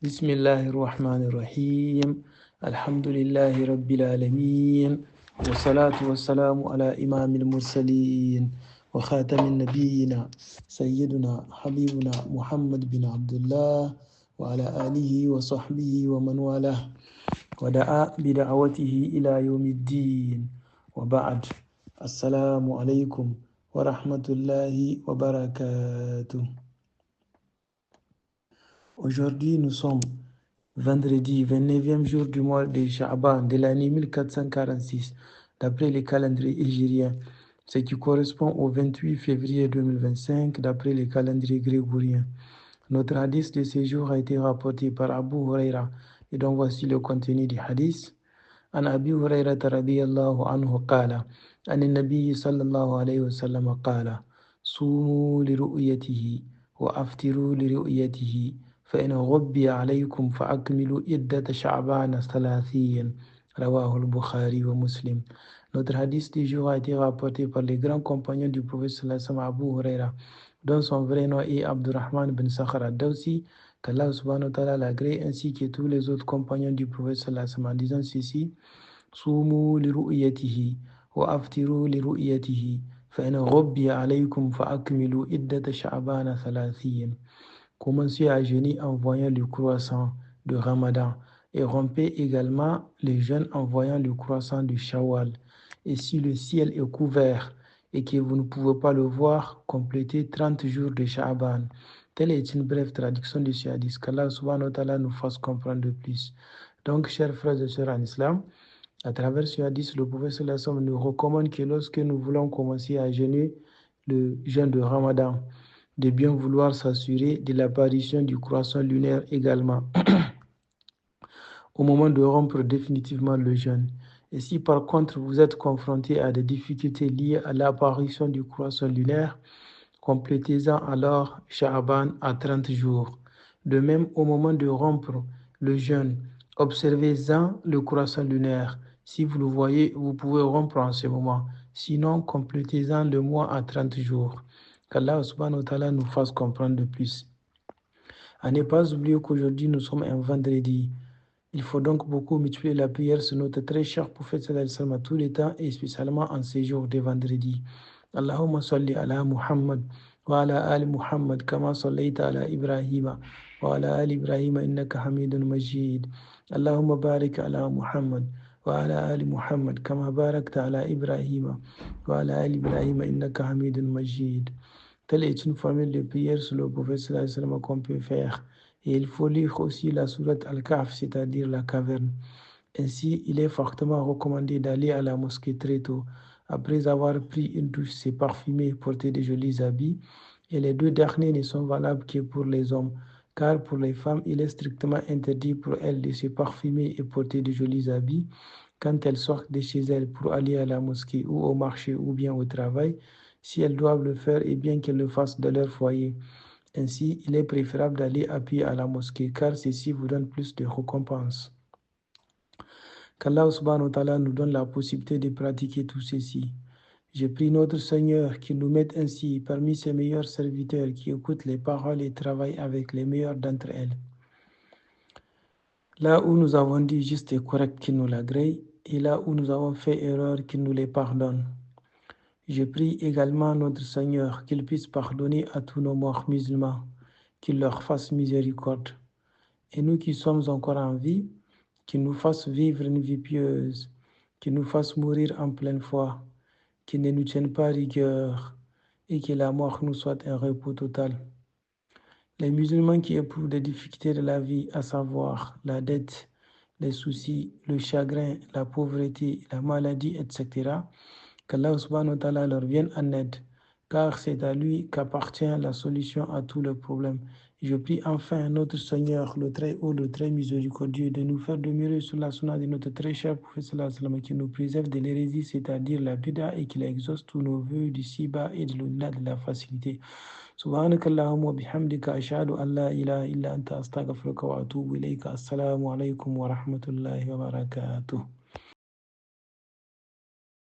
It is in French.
بسم الله الرحمن الرحيم. الحمد لله رب العالمين، والصلاة والسلام على إمام المرسلين وخاتم النبيين سيدنا حبيبنا محمد بن عبد الله وعلى آله وصحبه ومن والاه ودعا بدعوته إلى يوم الدين، وبعد. السلام عليكم ورحمة الله وبركاته. Aujourd'hui, nous sommes vendredi 29e jour du mois de Sha'ban de l'année 1446 d'après le calendrier hégirien, ce qui correspond au 28 février 2025 d'après le calendrier grégorien. Notre hadith de ce jour a été rapporté par Abu Huraira, et donc voici le contenu du hadith. عن أبي هريرة رضي الله عنه قال عن النبي صلى الله عليه وسلم قال صوموا لرؤيته وأفطروا لرؤيته فإن غبي عليكم فأكملوا عدة شعبان 30 رواه البخاري ومسلم. Notre hadith du jour a été rapporté par les grands compagnons du prophète sallallahu alayhi wa sallam, Abu Huraira, dont son vrai nom est Abdurrahman bin Sakhar ad-Dawsi, qu'Allah subhanahu wa ta'ala l'agrée, ainsi que tous les autres compagnons du prophète sallallahu alayhi wa sallam, en disant ceci: صوموا لرؤيته وأفطروا لرؤيته فإن غبي عليكم فأكملوا عدة شعبان 30. Commencez à jeûner en voyant le croissant de Ramadan et rompez également les jeûnes en voyant le croissant de Shawwal. Et si le ciel est couvert et que vous ne pouvez pas le voir, complétez 30 jours de Sha'ban. Telle est une brève traduction de ce hadith. Qu'Allah subhanahu wa ta'ala nous fasse comprendre de plus. Donc, chers frères et sœurs en islam, à travers ce hadith, le prophète sallallahu alayhi wa sallam nous recommande que lorsque nous voulons commencer à jeûner le jeûne de Ramadan, de bien vouloir s'assurer de l'apparition du croissant lunaire également au moment de rompre définitivement le jeûne. Et si par contre vous êtes confronté à des difficultés liées à l'apparition du croissant lunaire, complétez-en alors Sha'ban à 30 jours. De même, au moment de rompre le jeûne, observez-en le croissant lunaire. Si vous le voyez, vous pouvez rompre en ce moment. Sinon, complétez-en le mois à 30 jours. Qu'Allah subhanahu wa ta'ala nous fasse comprendre de plus. À ne pas oublier qu'aujourd'hui nous sommes un vendredi. Il faut donc beaucoup multiplier la prière sur notre très cher prophète sallallahu alayhi wa sallam à tous les temps, et spécialement en ces jours de vendredi. Allahumma salli ala Muhammad wa ala ali Muhammad kama sallaita ala Ibrahima wa ala ali Ibrahima innaka hamidun majid. Allahumma barik ala Muhammad wa ala ali Muhammad kama barakta ala Ibrahima wa ala ali Ibrahima innaka hamidun majid. Telle est une formule de prière sur le prophète sallallahu alayhi wa sallam qu'on peut faire. Et il faut lire aussi la sourate Al-Kahf, c'est-à-dire la caverne. Ainsi, il est fortement recommandé d'aller à la mosquée très tôt, après avoir pris une douche, se parfumer, porter de jolis habits. Et les deux derniers ne sont valables que pour les hommes, car pour les femmes, il est strictement interdit pour elles de se parfumer et porter de jolis habits quand elles sortent de chez elles pour aller à la mosquée ou au marché ou bien au travail. Si elles doivent le faire, et bien qu'elles le fassent de leur foyer. Ainsi, il est préférable d'aller à pied à la mosquée, car ceci vous donne plus de récompenses. Qu'Allah subhanahu wa ta'ala nous donne la possibilité de pratiquer tout ceci. Je prie notre Seigneur qu'il nous mette ainsi parmi ses meilleurs serviteurs qui écoutent les paroles et travaillent avec les meilleurs d'entre elles. Là où nous avons dit juste et correct, qu'il nous l'agrée, et là où nous avons fait erreur, qu'il nous les pardonne. Je prie également notre Seigneur qu'il puisse pardonner à tous nos morts musulmans, qu'il leur fasse miséricorde. Et nous qui sommes encore en vie, qu'il nous fasse vivre une vie pieuse, qu'il nous fasse mourir en pleine foi, qu'il ne nous tienne pas rigueur et que la mort nous soit un repos total. Les musulmans qui éprouvent des difficultés de la vie, à savoir la dette, les soucis, le chagrin, la pauvreté, la maladie, etc., qu'Allah subhanahu wa ta'ala leur vienne en aide, car c'est à lui qu'appartient la solution à tous les problèmes. Je prie enfin notre Seigneur, le très haut, le très miséricordieux, de nous faire demeurer sur la sunna de notre très cher prophète sallallahu alayhi wa sallam, qui nous préserve de l'hérésie, c'est-à-dire la bid'a, et qu'il exauce tous nos vœux d'ici-bas et de l'au-delà de la facilité. سبحانك اللهم وبحمدك أشهد أن لا إله إلا أنت أستغفرك وأتوب إليك. السلام عليكم ورحمة الله وبركاته.